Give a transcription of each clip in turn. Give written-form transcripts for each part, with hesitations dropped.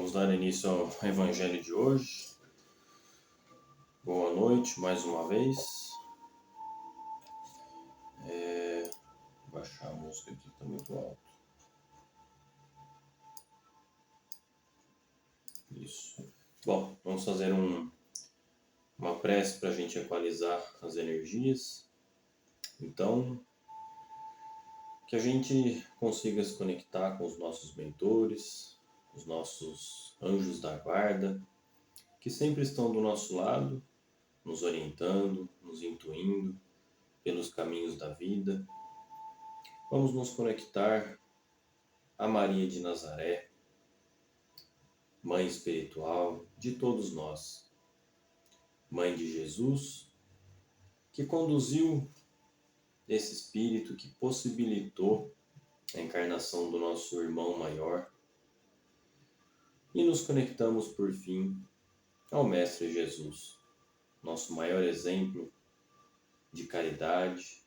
Vamos dar início ao Evangelho de hoje. Boa noite, mais uma vez. Vou baixar a música aqui, está muito alto. Isso. Bom, vamos fazer uma prece para a gente equalizar as energias. Então, que a gente consiga se conectar com os nossos mentores, os nossos anjos da guarda, que sempre estão do nosso lado, nos orientando, nos intuindo pelos caminhos da vida. Vamos nos conectar a Maria de Nazaré, Mãe espiritual de todos nós, Mãe de Jesus, que conduziu esse espírito, que possibilitou a encarnação do nosso irmão maior, e nos conectamos por fim ao Mestre Jesus, nosso maior exemplo de caridade,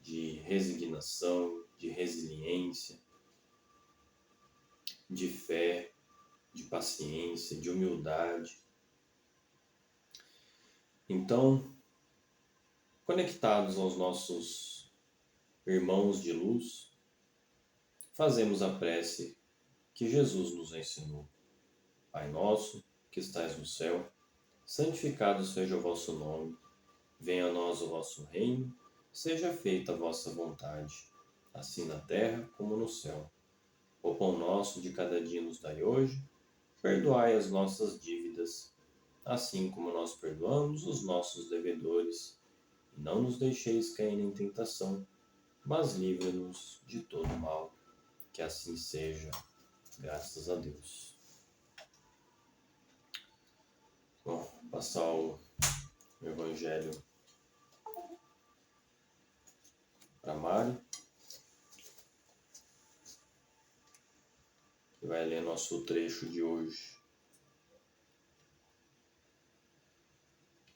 de resignação, de resiliência, de fé, de paciência, de humildade. Então, conectados aos nossos irmãos de luz, fazemos a prece que Jesus nos ensinou. Pai nosso, que estais no céu, santificado seja o vosso nome. Venha a nós o vosso reino, seja feita a vossa vontade, assim na terra como no céu. O pão nosso de cada dia nos dai hoje, perdoai as nossas dívidas, assim como nós perdoamos os nossos devedores. E não nos deixeis cair em tentação, mas livra-nos de todo mal. Que assim seja, graças a Deus. Bom, vou passar o Evangelho para Mari, que vai ler nosso trecho de hoje.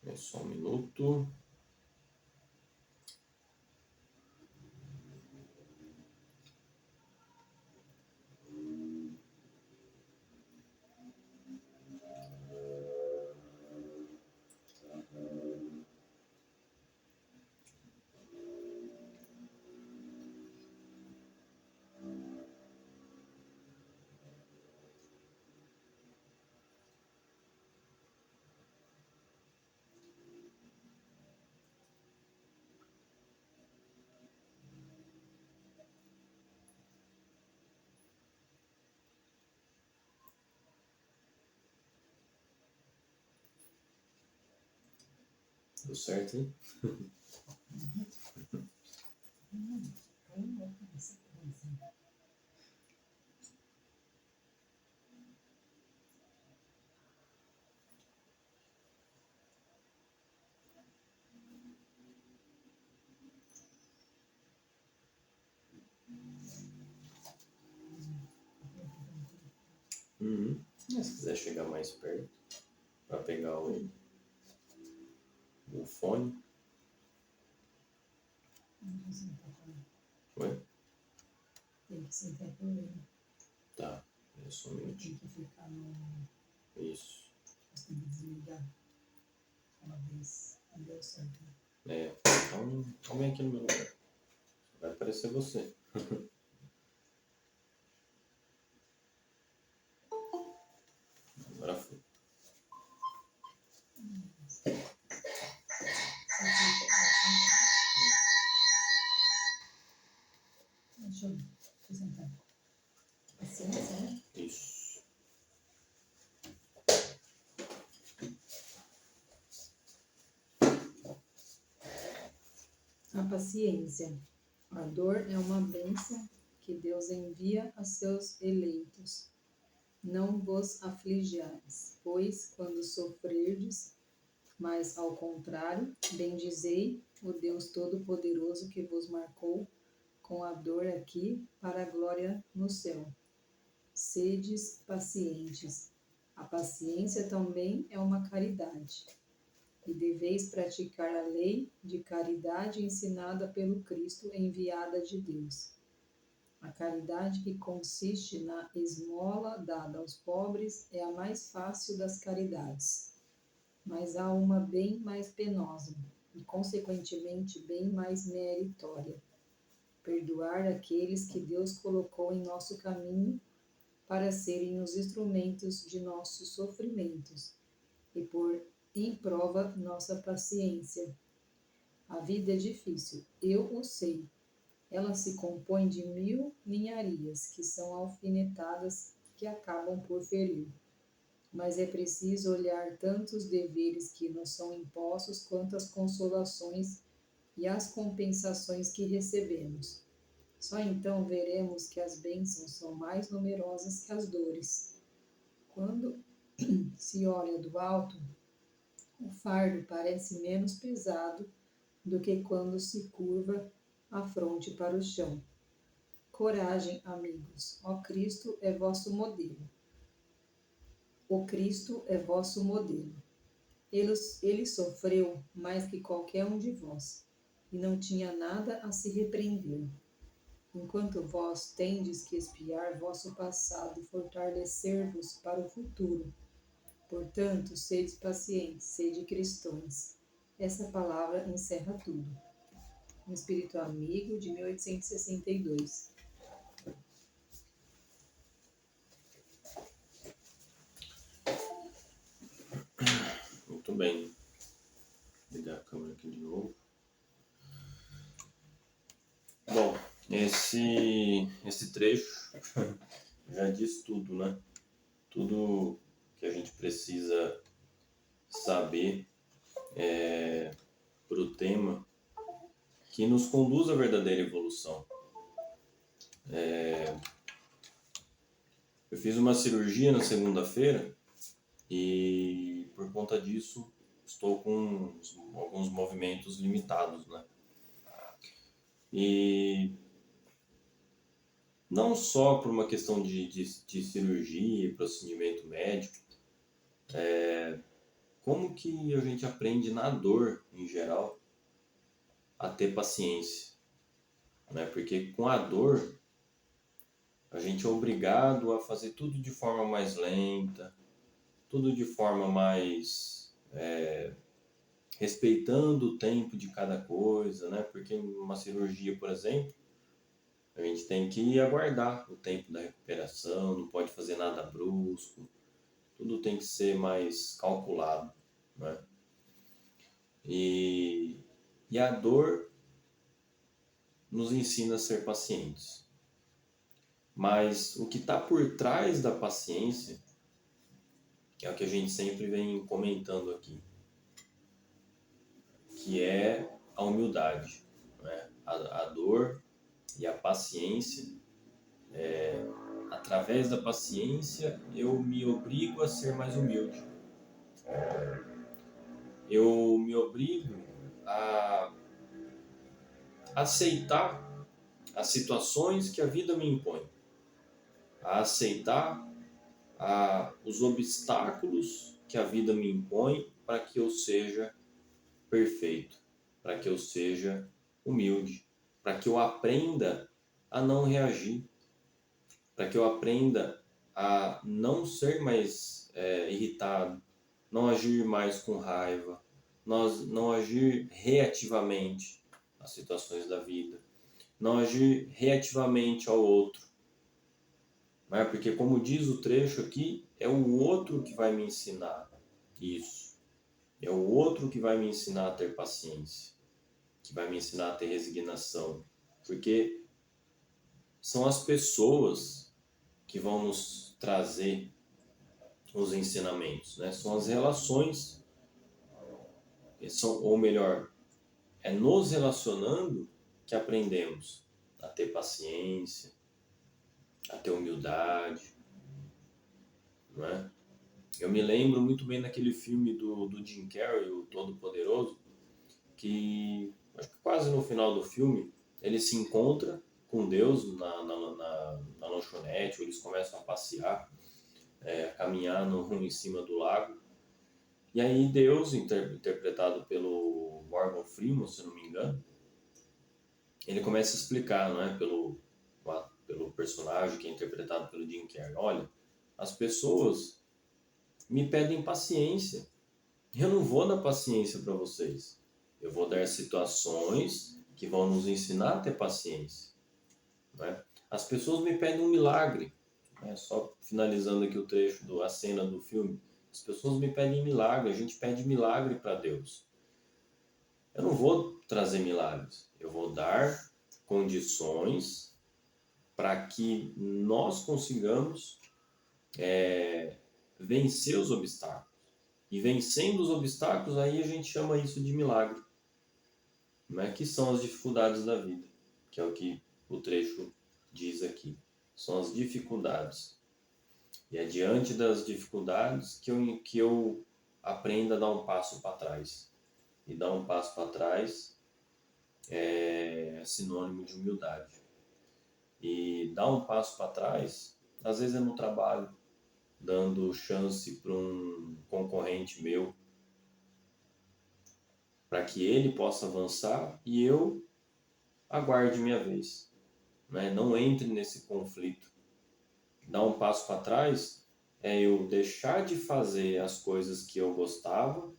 É só um minuto. Deu certo, hein? Se quiser chegar mais perto para pegar o fone. Oi? Tem que sentar por ele. Tá, é só um minutinho. Tem que ficar no... Isso. Você tem que desligar. Uma vez. Não deu certo. Então vem aqui no meu lugar. Vai aparecer você. Agora foi. Deixa eu sentar. Paciência, né? Isso. A paciência. A dor é uma bênção que Deus envia a seus eleitos. Não vos aflijais, pois quando sofrerdes, mas ao contrário, bendizei o Deus Todo-Poderoso que vos marcou com a dor aqui para a glória no céu. Sedes pacientes. A paciência também é uma caridade. E deveis praticar a lei de caridade ensinada pelo Cristo enviada de Deus. A caridade que consiste na esmola dada aos pobres é a mais fácil das caridades, mas há uma bem mais penosa e, consequentemente, bem mais meritória: perdoar aqueles que Deus colocou em nosso caminho para serem os instrumentos de nossos sofrimentos e pôr em prova nossa paciência. A vida é difícil, eu o sei. Ela se compõe de 1000 ninharias, que são alfinetadas que acabam por ferir. Mas é preciso olhar tanto os deveres que nos são impostos quanto as consolações e as compensações que recebemos. Só então veremos que as bênçãos são mais numerosas que as dores. Quando se olha do alto, o fardo parece menos pesado do que quando se curva a fronte para o chão. Coragem, amigos. Ó Cristo é vosso modelo. O Cristo é vosso modelo. Ele sofreu mais que qualquer um de vós, e não tinha nada a se repreender. Enquanto vós tendes que espiar vosso passado e fortalecer-vos para o futuro. Portanto, sede pacientes, sede cristãos. Essa palavra encerra tudo. Um Espírito Amigo, de 1862. Muito bem. Vou ligar a câmera aqui de novo. Bom, esse trecho já diz tudo, né? Tudo que a gente precisa saber para o tema que nos conduz à verdadeira evolução. Eu fiz uma cirurgia na segunda-feira e, por conta disso, estou com alguns movimentos limitados, né? E não só por uma questão de cirurgia e procedimento médico, como que a gente aprende na dor, em geral, a ter paciência, né? Porque com a dor, a gente é obrigado a fazer tudo de forma mais lenta, tudo de forma mais respeitando o tempo de cada coisa, né? Porque uma cirurgia, por exemplo, a gente tem que aguardar o tempo da recuperação, não pode fazer nada brusco, tudo tem que ser mais calculado, né? E a dor nos ensina a ser pacientes. Mas o que está por trás da paciência, que é o que a gente sempre vem comentando aqui, que é a humildade, né? A dor e a paciência, através da paciência eu me obrigo a ser mais humilde. Eu me obrigo a aceitar as situações que a vida me impõe, a aceitar os obstáculos que a vida me impõe para que eu seja perfeito, para que eu seja humilde, para que eu aprenda a não reagir, para que eu aprenda a não ser mais irritado, não agir mais com raiva, não agir reativamente às situações da vida, não agir reativamente ao outro. Né? Porque, como diz o trecho aqui, é o outro que vai me ensinar isso. É o outro que vai me ensinar a ter paciência, que vai me ensinar a ter resignação. Porque são as pessoas que vão nos trazer os ensinamentos, né? São as relações, ou melhor, é nos relacionando que aprendemos a ter paciência, a ter humildade, não é? Eu me lembro muito bem daquele filme do Jim Carrey, o Todo-Poderoso, que acho que quase no final do filme ele se encontra com Deus na lanchonete, eles começam a passear, a caminhar em cima do lago. E aí Deus, interpretado pelo Morgan Freeman, se não me engano, ele começa a explicar, não é, pelo pelo personagem que é interpretado pelo Jim Carrey. Olha, as pessoas me pedem paciência. Eu não vou dar paciência para vocês. Eu vou dar situações que vão nos ensinar a ter paciência. Né? As pessoas me pedem um milagre. Né? Só finalizando aqui o trecho, a cena do filme. As pessoas me pedem milagre. A gente pede milagre para Deus. Eu não vou trazer milagres. Eu vou dar condições para que nós consigamos vencer os obstáculos. E vencendo os obstáculos, aí a gente chama isso de milagre. Né? Que são as dificuldades da vida, que é o que o trecho diz aqui. São as dificuldades. E é diante das dificuldades que eu aprendo a dar um passo para trás. E dar um passo para trás é sinônimo de humildade. E dar um passo para trás, às vezes é no trabalho, dando chance para um concorrente meu, para que ele possa avançar e eu aguarde minha vez. Né? Não entre nesse conflito. Dar um passo para trás é eu deixar de fazer as coisas que eu gostava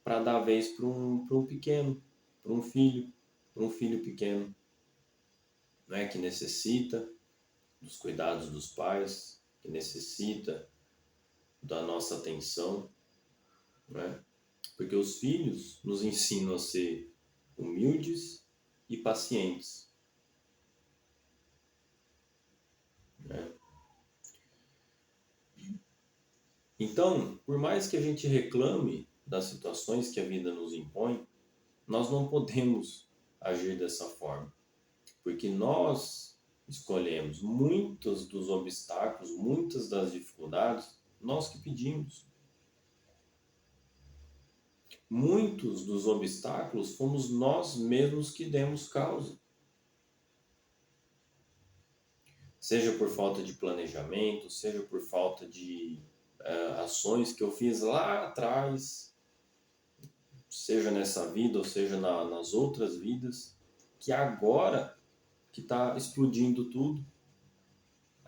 para dar vez para um pequeno, para um filho pequeno, né? Que necessita dos cuidados dos pais, que necessita da nossa atenção, né? Porque os filhos nos ensinam a ser humildes e pacientes, né? Então, por mais que a gente reclame das situações que a vida nos impõe, nós não podemos agir dessa forma, porque nós escolhemos muitos dos obstáculos, muitas das dificuldades, nós que pedimos. Muitos dos obstáculos fomos nós mesmos que demos causa. Seja por falta de planejamento, seja por falta de ações que eu fiz lá atrás, seja nessa vida ou seja nas outras vidas, que agora que está explodindo tudo,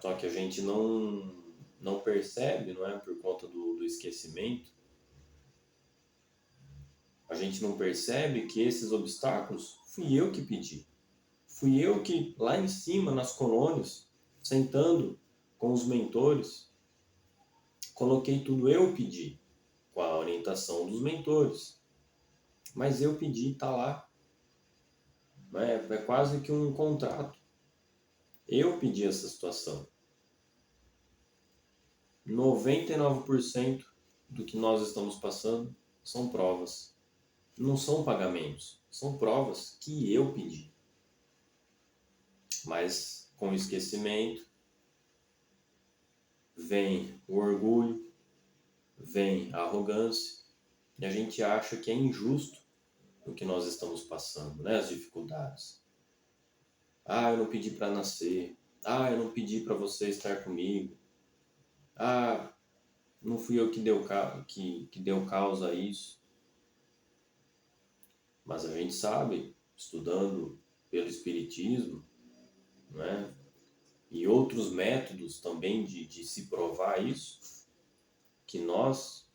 só que a gente não percebe, não é? Por conta do esquecimento. A gente não percebe que esses obstáculos fui eu que pedi. Fui eu que, lá em cima, nas colônias, sentando com os mentores, coloquei tudo, eu pedi, com a orientação dos mentores. Mas eu pedi, está lá. É quase que um contrato. Eu pedi essa situação. 99% do que nós estamos passando são provas. Não são pagamentos, são provas que eu pedi. Mas com o esquecimento vem o orgulho, vem a arrogância, e a gente acha que é injusto o que nós estamos passando, né? As dificuldades. Ah, eu não pedi para nascer. Ah, eu não pedi para você estar comigo. Ah, não fui eu que deu causa a isso. Mas a gente sabe, estudando pelo Espiritismo, né? E outros métodos também de se provar isso, que nós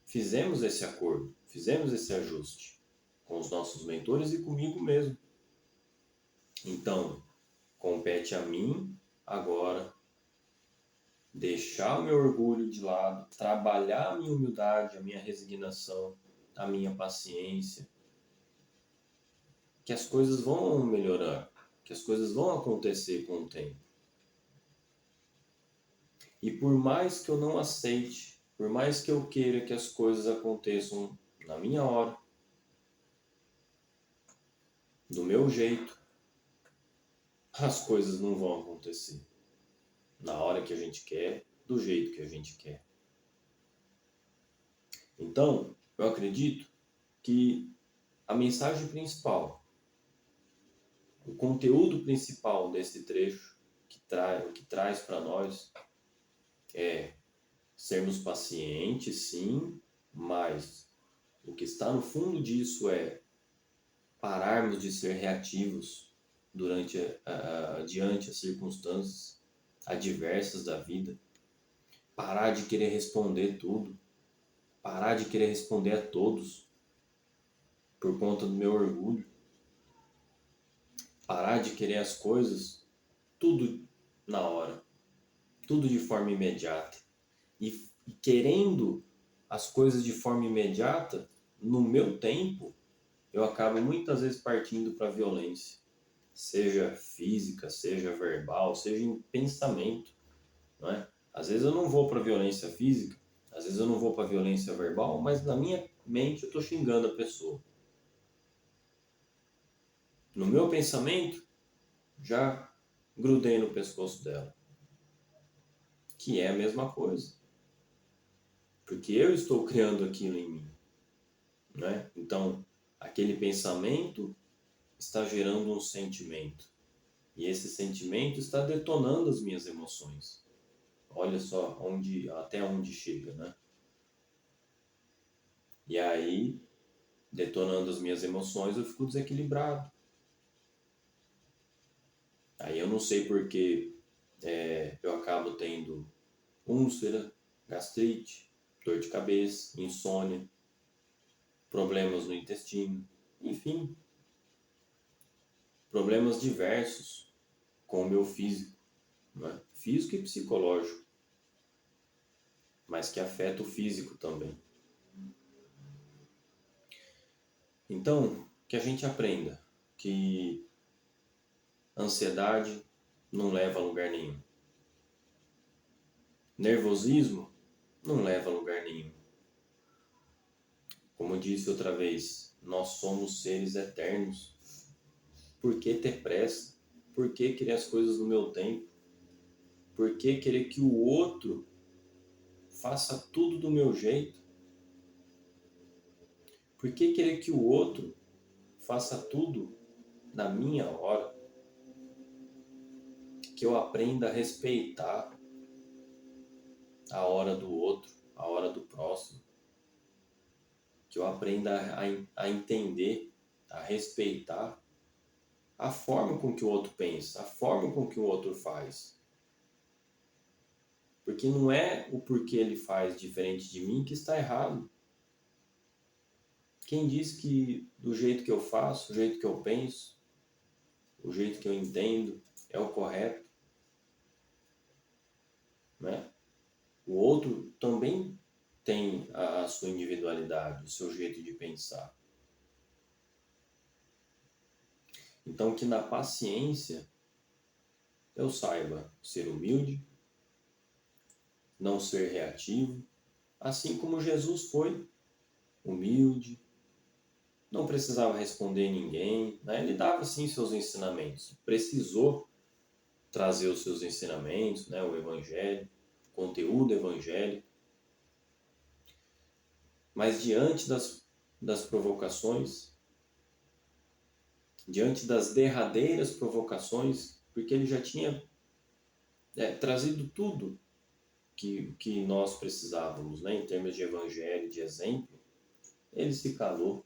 fizemos esse acordo, fizemos esse ajuste com os nossos mentores e comigo mesmo. Então, compete a mim agora deixar o meu orgulho de lado, trabalhar a minha humildade, a minha resignação, a minha paciência, que as coisas vão melhorar, que as coisas vão acontecer com o tempo. E por mais que eu não aceite, por mais que eu queira que as coisas aconteçam na minha hora, do meu jeito, as coisas não vão acontecer na hora que a gente quer, do jeito que a gente quer. Então, eu acredito que a mensagem principal, o conteúdo principal desse trecho o que traz para nós é sermos pacientes, sim, mas o que está no fundo disso é pararmos de ser reativos, diante as circunstâncias adversas da vida. Parar de querer responder tudo. Parar de querer responder a todos por conta do meu orgulho. Parar de querer as coisas tudo na hora. Tudo de forma imediata. E querendo as coisas de forma imediata, no meu tempo, eu acabo muitas vezes partindo para a violência. Seja física, seja verbal, seja em pensamento. Não é? Às vezes eu não vou para a violência física, às vezes eu não vou para a violência verbal, mas na minha mente eu estou xingando a pessoa. No meu pensamento, já grudei no pescoço dela. Que é a mesma coisa. Porque eu estou criando aquilo em mim. Né? Então, aquele pensamento está gerando um sentimento. E esse sentimento está detonando as minhas emoções. Olha só até onde chega, né? E aí, detonando as minhas emoções, eu fico desequilibrado. Aí eu não sei porque eu acabo tendo úlcera, gastrite, dor de cabeça, insônia, problemas no intestino, enfim, problemas diversos com o meu físico, né? Físico e psicológico, mas que afeta o físico também. Então, que a gente aprenda que ansiedade não leva a lugar nenhum. Nervosismo não leva a lugar nenhum. Como eu disse outra vez, nós somos seres eternos. Por que ter pressa? Por que querer as coisas no meu tempo? Por que querer que o outro faça tudo do meu jeito? Por que querer que o outro faça tudo na minha hora? Que eu aprenda a respeitar a hora do outro, a hora do próximo. Que eu aprenda a entender, a respeitar a forma com que o outro pensa, a forma com que o outro faz. Porque não é o porquê ele faz diferente de mim que está errado. Quem diz que do jeito que eu faço, o jeito que eu penso, o jeito que eu entendo é o correto, né? O outro também tem a sua individualidade, o seu jeito de pensar. Então que na paciência eu saiba ser humilde, não ser reativo, assim como Jesus foi humilde, não precisava responder ninguém, né? Ele dava sim seus ensinamentos, precisou trazer os seus ensinamentos, né? O evangelho, o conteúdo evangélico, mas diante das provocações, diante das derradeiras provocações, porque ele já tinha trazido tudo que nós precisávamos, né? Em termos de evangelho, de exemplo, ele se calou.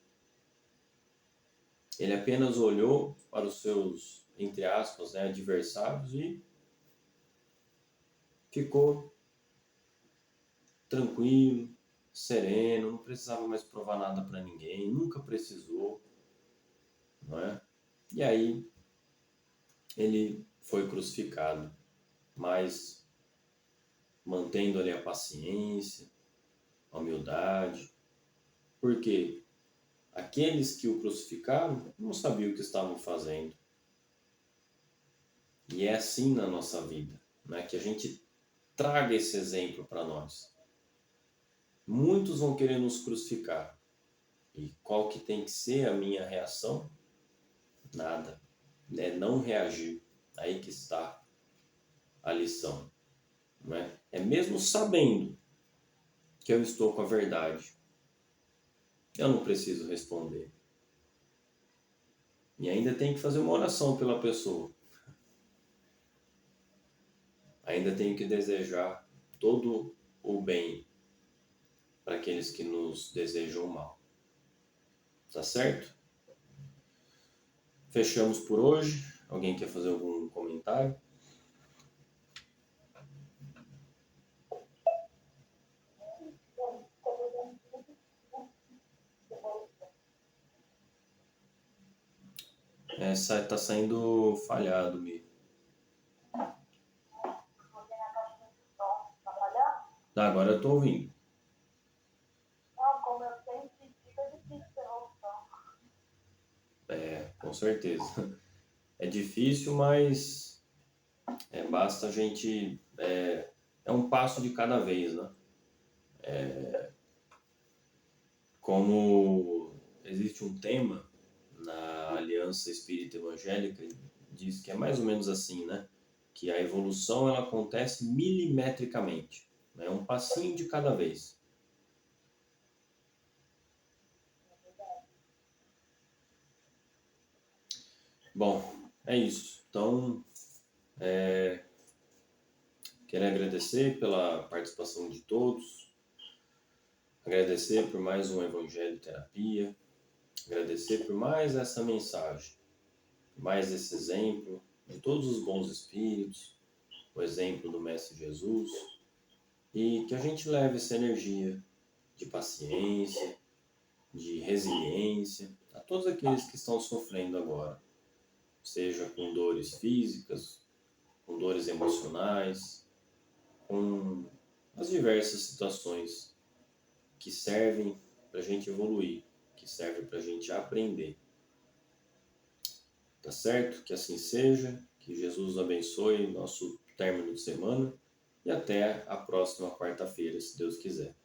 Ele apenas olhou para os seus, entre aspas, né, adversários e ficou tranquilo, sereno, não precisava mais provar nada para ninguém, nunca precisou, não é? E aí ele foi crucificado, mas mantendo ali a paciência, a humildade, porque aqueles que o crucificaram não sabiam o que estavam fazendo. E é assim na nossa vida, né? Que a gente traga esse exemplo para nós. Muitos vão querer nos crucificar. E qual que tem que ser a minha reação? Nada. É não reagir. Aí que está a lição. Não é? É mesmo sabendo que eu estou com a verdade. Eu não preciso responder. E ainda tem que fazer uma oração pela pessoa. Ainda tenho que desejar todo o bem para aqueles que nos desejam mal. Tá certo? Fechamos por hoje. Alguém quer fazer algum comentário? Tá saindo falhado, Mi. Tá, agora eu tô ouvindo. Não, como eu sempre digo, é difícil ter noção. Com certeza. É difícil, mas basta a gente. É um passo de cada vez, né? Como existe um tema na Aliança Espírita Evangélica, diz que é mais ou menos assim, né? Que a evolução ela acontece milimetricamente, né? Um passinho de cada vez. Bom, é isso. Então, quero agradecer pela participação de todos, agradecer por mais um Evangelho Terapia, agradecer por mais essa mensagem, mais esse exemplo de todos os bons espíritos, o exemplo do Mestre Jesus, e que a gente leve essa energia de paciência, de resiliência a todos aqueles que estão sofrendo agora, seja com dores físicas, com dores emocionais, com as diversas situações que servem para a gente evoluir, que servem para a gente aprender. Tá certo? Que assim seja, que Jesus abençoe nosso término de semana e até a próxima quarta-feira, se Deus quiser.